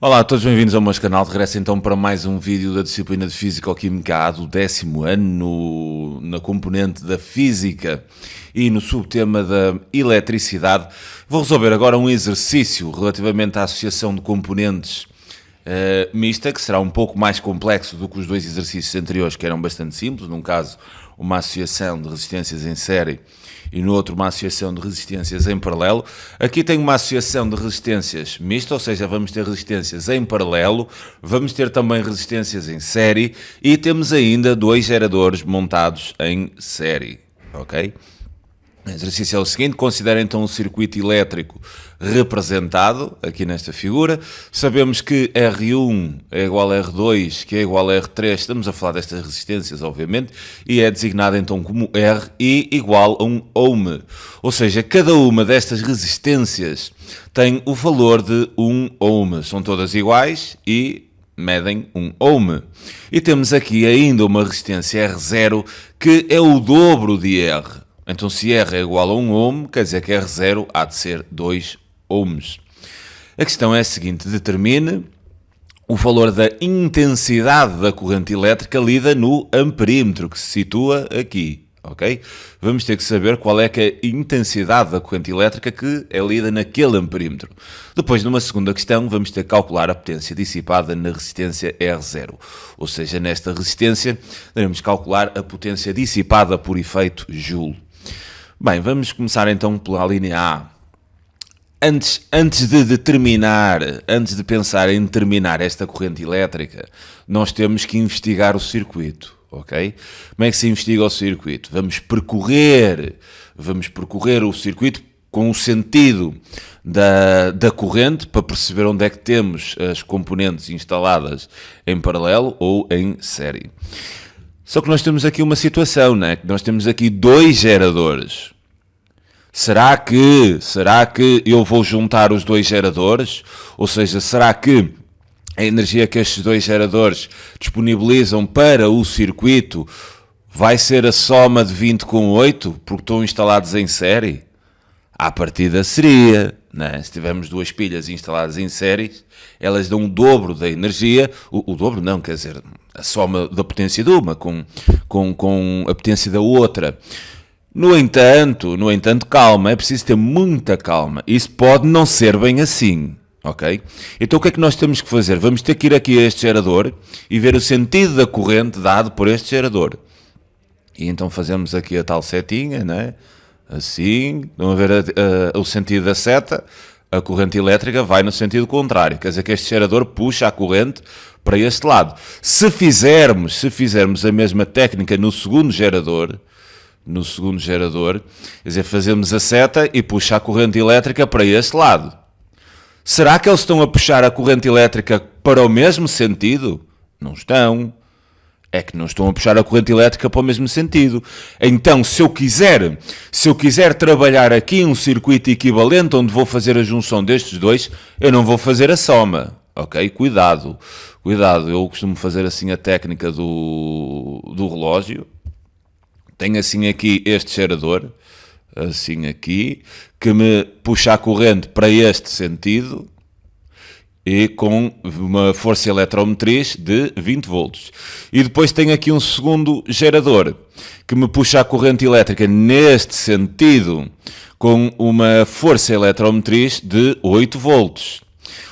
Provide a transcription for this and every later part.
Olá a todos, bem-vindos ao meu canal. De regresso então para mais um vídeo da disciplina de Física-Química então para mais um vídeo da disciplina de Física-Química A do 10º ano, na componente da Física e no subtema da Eletricidade. Vou resolver agora um exercício relativamente à associação de componentes mista, que será um pouco mais complexo do que os dois exercícios anteriores, que eram bastante simples. Num caso, uma associação de resistências em série e no outro uma associação de resistências em paralelo. Aqui tem uma associação de resistências mista, ou seja, vamos ter resistências em paralelo, vamos ter também resistências em série e temos ainda dois geradores montados em série, ok? O exercício é o seguinte: considera então um circuito elétrico representado aqui nesta figura. Sabemos que R1 é igual a R2, que é igual a R3, estamos a falar destas resistências, obviamente, e é designado então como RI igual a 1 ohm. Ou seja, cada uma destas resistências tem o valor de 1 ohm. São todas iguais e medem 1 ohm. E temos aqui ainda uma resistência R0, que é o dobro de R. Então, se R é igual a 1 ohm, quer dizer que R0 há de ser 2 ohms. A questão é a seguinte: determine o valor da intensidade da corrente elétrica lida no amperímetro, que se situa aqui, ok? Vamos ter que saber qual é que é a intensidade da corrente elétrica que é lida naquele amperímetro. Depois, numa segunda questão, vamos ter que calcular a potência dissipada na resistência R0. Ou seja, nesta resistência, devemos calcular a potência dissipada por efeito Joule. Bem, vamos começar então pela linha A. Antes de pensar em determinar esta corrente elétrica, nós temos que investigar o circuito, ok? Como é que se investiga o circuito? Vamos percorrer o circuito com o sentido da corrente para perceber onde é que temos as componentes instaladas em paralelo ou em série. Só que nós temos aqui uma situação, né? Nós temos aqui dois geradores. Será que eu vou juntar os dois geradores? Ou seja, será que a energia que estes dois geradores disponibilizam para o circuito vai ser a soma de 20 com 8, porque estão instalados em série? À partida seria, né? Se tivermos duas pilhas instaladas em série, elas dão o dobro da energia, o dobro não, quer dizer, a soma da potência de uma com a potência da outra. No entanto, calma, é preciso ter muita calma. Isso pode não ser bem assim, ok? Então o que é que nós temos que fazer? Vamos ter que ir aqui a este gerador e ver o sentido da corrente dado por este gerador. E então fazemos aqui a tal setinha, né? Assim, estão a ver o sentido da seta, a corrente elétrica vai no sentido contrário, quer dizer que este gerador puxa a corrente para este lado. Se fizermos a mesma técnica no segundo gerador, quer dizer, fazemos a seta e puxa a corrente elétrica para este lado. Será que eles estão a puxar a corrente elétrica para o mesmo sentido? Não estão. É que não estão a puxar a corrente elétrica para o mesmo sentido. Então, se eu quiser trabalhar aqui um circuito equivalente onde vou fazer a junção destes dois, eu não vou fazer a soma, ok? Cuidado, eu costumo fazer assim a técnica do relógio. Tenho assim aqui este gerador, assim aqui, que me puxa a corrente para este sentido, e com uma força eletromotriz de 20 volts. E depois tenho aqui um segundo gerador que me puxa a corrente elétrica neste sentido com uma força eletromotriz de 8 volts.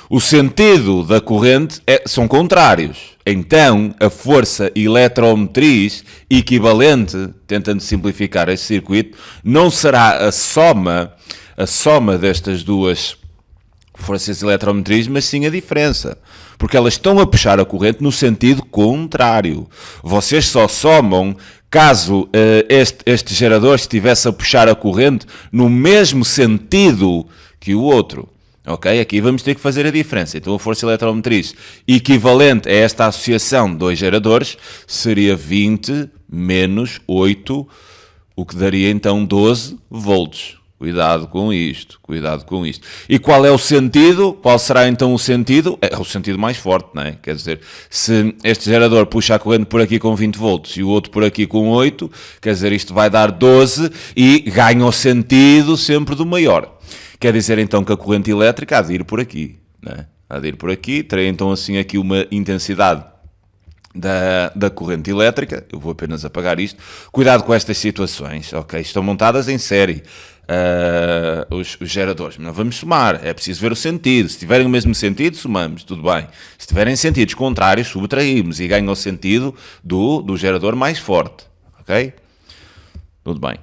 O sentido da corrente são contrários. Então, a força eletromotriz equivalente, tentando simplificar este circuito, não será a soma destas duas forças eletromotrizes, mas sim a diferença. Porque elas estão a puxar a corrente no sentido contrário. Vocês só somam caso este gerador estivesse a puxar a corrente no mesmo sentido que o outro. Ok? Aqui vamos ter que fazer a diferença. Então a força eletromotriz equivalente a esta associação de dois geradores seria 20 menos 8, o que daria então 12 volts. Cuidado com isto. E qual é o sentido? Qual será então o sentido? É o sentido mais forte, não é? Quer dizer, se este gerador puxa a corrente por aqui com 20 volts e o outro por aqui com 8, quer dizer, isto vai dar 12 e ganha o sentido sempre do maior. Quer dizer então que a corrente elétrica há de ir por aqui, não é? há de ir por aqui, terei então assim aqui uma intensidade da corrente elétrica. Eu vou apenas apagar isto. Cuidado com estas situações, ok? Estão montadas em série os geradores. Não vamos somar, é preciso ver o sentido. Se tiverem o mesmo sentido, somamos, tudo bem. Se tiverem sentidos contrários, subtraímos e ganha o sentido do gerador mais forte, ok? Tudo bem.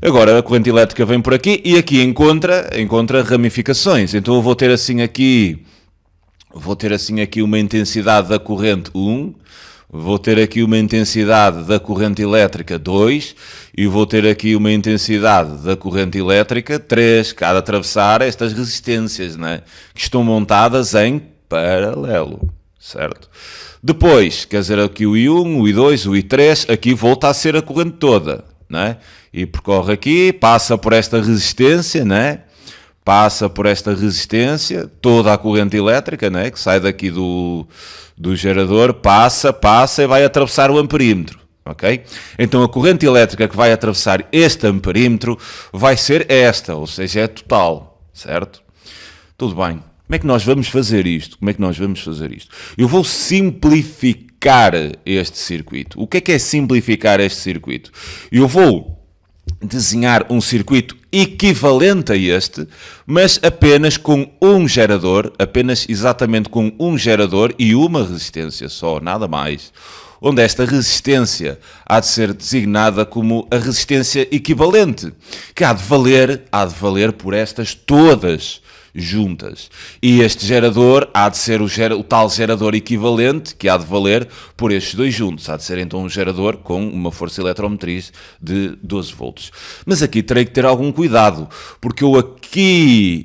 Agora a corrente elétrica vem por aqui e aqui encontra ramificações. Então eu vou ter assim aqui uma intensidade da corrente 1, vou ter aqui uma intensidade da corrente elétrica 2 e vou ter aqui uma intensidade da corrente elétrica 3, que há de atravessar estas resistências, né, que estão montadas em paralelo, certo? Depois, quer dizer, aqui o I1, o I2, o I3, aqui volta a ser a corrente toda, né? E percorre aqui, passa por esta resistência, né? Passa por esta resistência, toda a corrente elétrica, né, que sai daqui do gerador, passa e vai atravessar o amperímetro, ok? Então a corrente elétrica que vai atravessar este amperímetro vai ser esta, ou seja, é total, certo? Tudo bem. Como é que nós vamos fazer isto? Eu vou simplificar este circuito. O que é simplificar este circuito? Eu vou desenhar um circuito equivalente a este, mas apenas com um gerador, apenas exatamente com um gerador e uma resistência só, nada mais. Onde esta resistência há de ser designada como a resistência equivalente, que há de valer por estas todas juntas. E este gerador há de ser o tal gerador equivalente, que há de valer por estes dois juntos. Há de ser então um gerador com uma força eletromotriz de 12 volts. Mas aqui terei que ter algum cuidado, porque eu aqui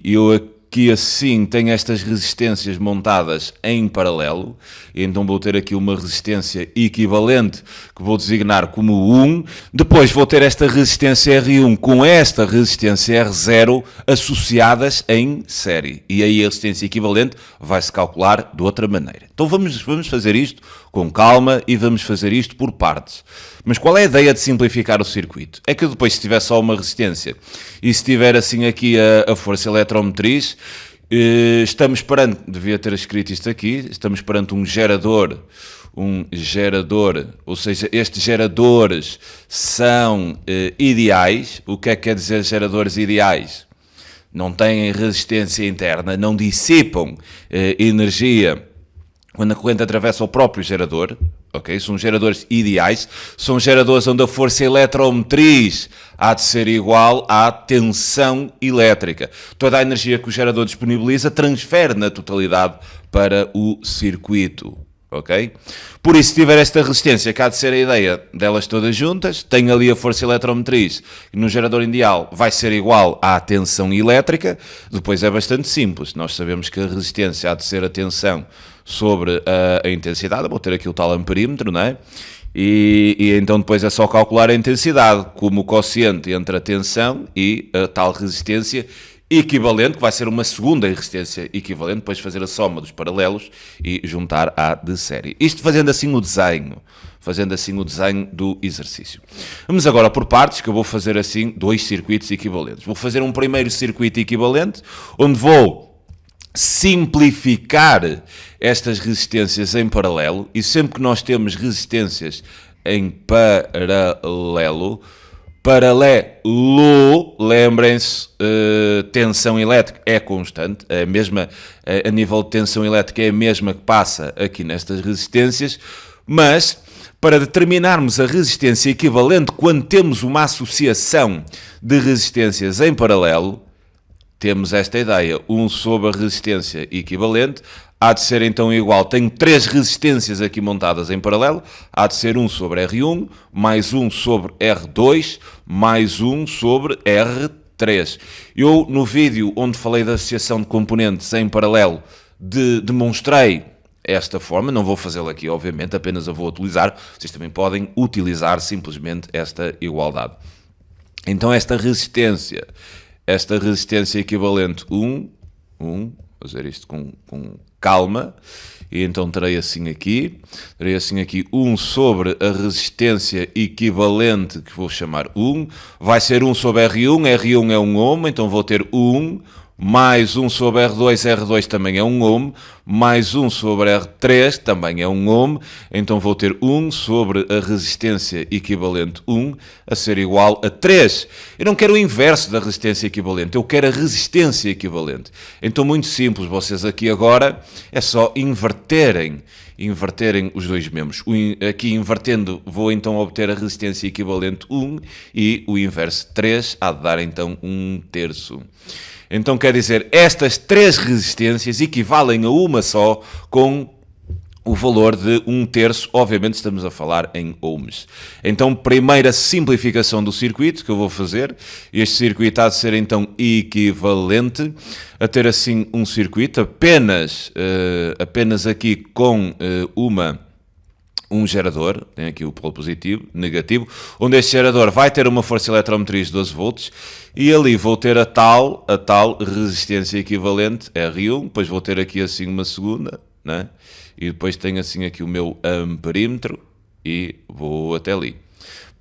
assim tenho estas resistências montadas em paralelo, então vou ter aqui uma resistência equivalente que vou designar como 1, depois vou ter esta resistência R1 com esta resistência R0 associadas em série, e aí a resistência equivalente vai-se calcular de outra maneira. Então vamos fazer isto com calma e vamos fazer isto por partes. Mas qual é a ideia de simplificar o circuito? É que depois, se tiver só uma resistência e se tiver assim aqui a força eletromotriz, estamos perante, devia ter escrito isto aqui, estamos perante um gerador, ou seja, estes geradores são ideais. O que é que quer dizer geradores ideais? Não têm resistência interna, não dissipam energia quando a corrente atravessa o próprio gerador, ok? São geradores ideais, são geradores onde a força eletromotriz há de ser igual à tensão elétrica. Toda a energia que o gerador disponibiliza transfere na totalidade para o circuito, ok? Por isso, se tiver esta resistência, que há de ser a ideia delas todas juntas, tem ali a força eletromotriz, que no gerador ideal vai ser igual à tensão elétrica. Depois é bastante simples, nós sabemos que a resistência há de ser a tensão sobre a intensidade. Vou ter aqui o tal amperímetro, não é? E então depois é só calcular a intensidade como o quociente entre a tensão e a tal resistência equivalente, que vai ser uma segunda resistência equivalente, depois fazer a soma dos paralelos e juntar à de série. Isto fazendo assim o desenho do exercício. Vamos agora por partes, que eu vou fazer assim dois circuitos equivalentes. Vou fazer um primeiro circuito equivalente, onde vou simplificar estas resistências em paralelo, e sempre que nós temos resistências em paralelo, lembrem-se, tensão elétrica é constante, a mesma, a nível de tensão elétrica é a mesma que passa aqui nestas resistências, mas para determinarmos a resistência equivalente quando temos uma associação de resistências em paralelo, temos esta ideia, 1 sobre a resistência equivalente, há de ser então igual, tenho três resistências aqui montadas em paralelo, há de ser 1 sobre R1, mais 1 sobre R2, mais 1 sobre R3. Eu, no vídeo onde falei da associação de componentes em paralelo, demonstrei esta forma, não vou fazê-la aqui, obviamente, apenas a vou utilizar, vocês também podem utilizar simplesmente esta igualdade. Então esta resistência equivalente 1, vou fazer isto com calma, e então terei assim aqui 1 sobre a resistência equivalente, que vou chamar 1, vai ser 1 sobre R1 é 1 ohm, então vou ter 1 mais 1 sobre R2, R2 também é 1 ohm, mais 1 sobre R3 também é 1 ohm, então vou ter 1 sobre a resistência equivalente 1 a ser igual a 3. Eu não quero o inverso da resistência equivalente, eu quero a resistência equivalente. Então muito simples, vocês aqui agora é só inverterem os dois membros. Aqui invertendo vou então obter a resistência equivalente 1 e o inverso 3 há de dar então 1/3. Então quer dizer, estas três resistências equivalem a uma só com o valor de 1/3, obviamente estamos a falar em ohms. Então, primeira simplificação do circuito que eu vou fazer, este circuito há de ser então equivalente a ter assim um circuito apenas aqui com um gerador, tem aqui o polo positivo, negativo, onde este gerador vai ter uma força eletromotriz de 12 volts e ali vou ter a tal resistência equivalente, R1, depois vou ter aqui assim uma segunda, né? E depois tenho assim aqui o meu amperímetro e vou até ali.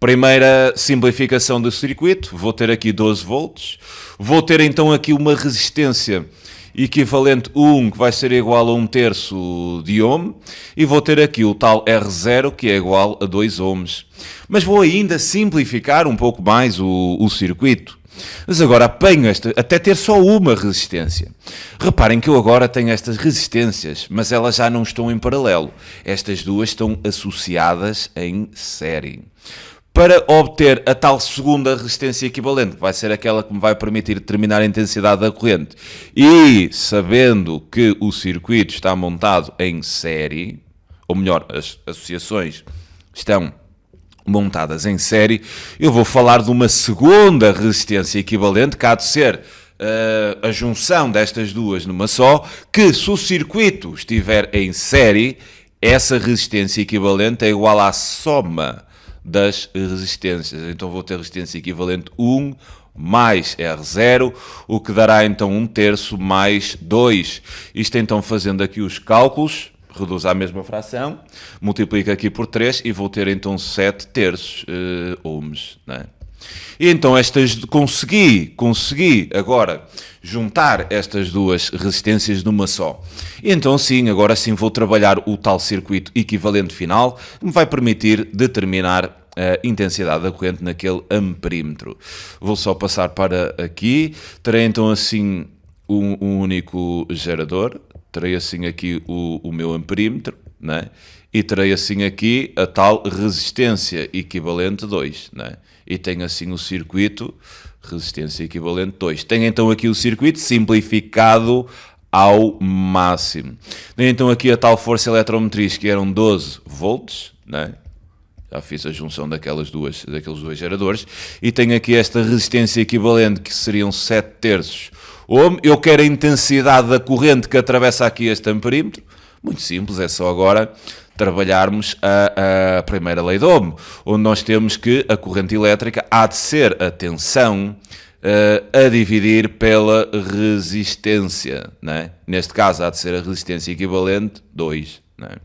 Primeira simplificação do circuito, vou ter aqui 12 volts, vou ter então aqui uma resistência equivalente 1, que vai ser igual a 1/3 de ohm, e vou ter aqui o tal R0, que é igual a 2 ohms. Mas vou ainda simplificar um pouco mais o circuito. Mas agora apanho até ter só uma resistência. Reparem que eu agora tenho estas resistências, mas elas já não estão em paralelo. Estas duas estão associadas em série. Para obter a tal segunda resistência equivalente, que vai ser aquela que me vai permitir determinar a intensidade da corrente, e sabendo que o circuito está montado em série, ou melhor, as associações estão montadas em série, eu vou falar de uma segunda resistência equivalente, que há de ser a junção destas duas numa só, que se o circuito estiver em série, essa resistência equivalente é igual à soma das resistências. Então vou ter resistência equivalente 1 mais R0, o que dará então 1/3 mais 2. Isto então fazendo aqui os cálculos, reduz à mesma fração, multiplica aqui por 3 e vou ter então 7/3 ohms, não é? E então consegui agora juntar estas duas resistências numa só. E então sim, agora sim vou trabalhar o tal circuito equivalente final, que me vai permitir determinar a intensidade da corrente naquele amperímetro. Vou só passar para aqui, terei então assim um único gerador, terei assim aqui o meu amperímetro, né? E terei assim aqui a tal resistência equivalente 2, né? E tenho assim o circuito, resistência equivalente 2. Tenho então aqui o circuito simplificado ao máximo. Tenho então aqui a tal força eletromotriz que eram 12 volts, né? Já fiz a junção daqueles dois geradores. E tenho aqui esta resistência equivalente que seriam 7/3 ohm. Eu quero a intensidade da corrente que atravessa aqui este amperímetro. Muito simples, é só agora trabalharmos a primeira lei de Ohm, onde nós temos que a corrente elétrica há de ser a tensão a dividir pela resistência, né? Neste caso há de ser a resistência equivalente 2. Né?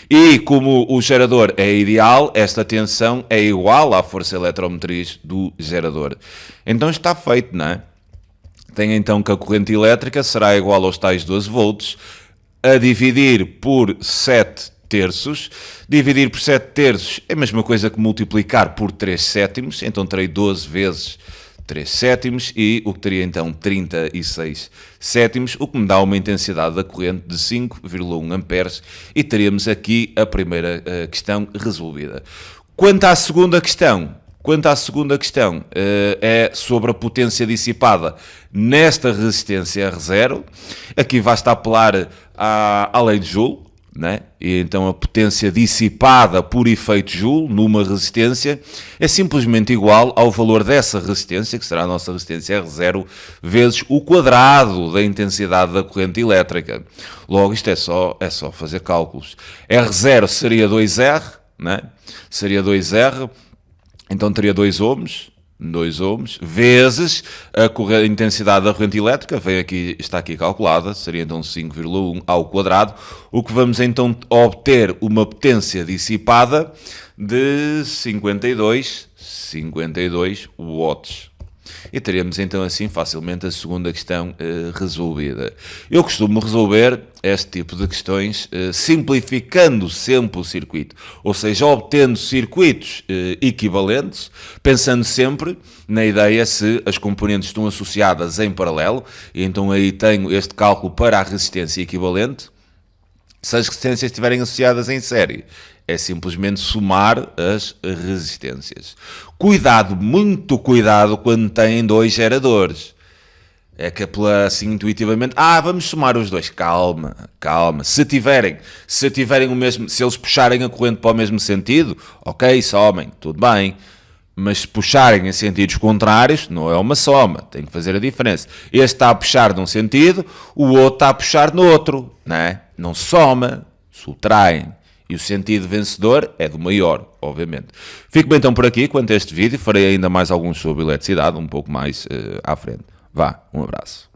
E como o gerador é ideal, esta tensão é igual à força eletromotriz do gerador. Então está feito, não é? Tem então que a corrente elétrica será igual aos tais 12 volts, a dividir por 7/3. Dividir por 7/3 é a mesma coisa que multiplicar por 3/7, então terei 12 vezes 3/7 e o que teria então 36/7, o que me dá uma intensidade da corrente de 5,1 amperes e teríamos aqui a primeira questão resolvida. Quanto à segunda questão, é sobre a potência dissipada nesta resistência R0. Aqui basta apelar à lei de Joule, né? E então a potência dissipada por efeito Joule numa resistência é simplesmente igual ao valor dessa resistência, que será a nossa resistência R0, vezes o quadrado da intensidade da corrente elétrica. Logo, isto é só fazer cálculos. R0 seria 2R, né? Seria 2R, então teria 2 ohms, vezes a intensidade da corrente elétrica, está aqui calculada, seria então 5,1 ao quadrado, o que vamos então obter uma potência dissipada de 52 watts. E teremos então assim facilmente a segunda questão resolvida. Eu costumo resolver este tipo de questões simplificando sempre o circuito, ou seja, obtendo circuitos equivalentes, pensando sempre na ideia se as componentes estão associadas em paralelo, e então aí tenho este cálculo para a resistência equivalente. Se as resistências estiverem associadas em série, é simplesmente somar as resistências. Cuidado, muito cuidado quando têm dois geradores. É que assim intuitivamente, vamos somar os dois. Calma, calma. Se tiverem o mesmo, se eles puxarem a corrente para o mesmo sentido, ok, somem, tudo bem. Mas se puxarem em sentidos contrários, não é uma soma, tem que fazer a diferença. Este está a puxar num sentido, o outro está a puxar no outro, não é? Não soma, subtraem. E o sentido vencedor é do maior, obviamente. Fico bem então por aqui quanto a este vídeo. Farei ainda mais alguns sobre eletricidade, um pouco mais à frente. Vá, um abraço.